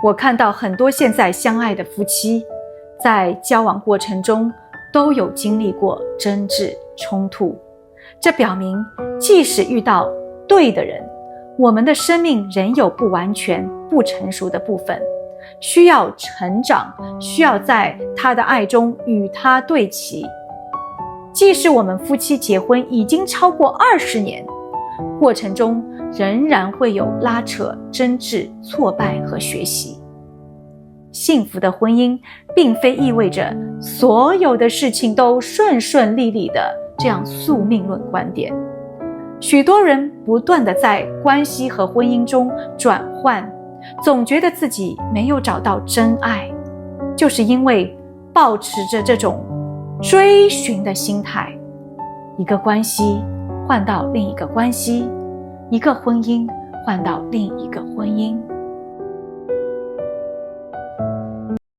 我看到很多现在相爱的夫妻，在交往过程中都有经历过争执冲突，这表明即使遇到对的人，我们的生命仍有不完全、不成熟的部分，需要成长，需要在他的爱中与他对齐。即使我们夫妻结婚已经超过20年，过程中仍然会有拉扯、争执、挫败和学习。幸福的婚姻并非意味着所有的事情都顺顺利利的这样宿命论观点。许多人不断地在关系和婚姻中转换，总觉得自己没有找到真爱，就是因为抱持着这种追寻的心态，一个关系换到另一个关系，一个婚姻换到另一个婚姻。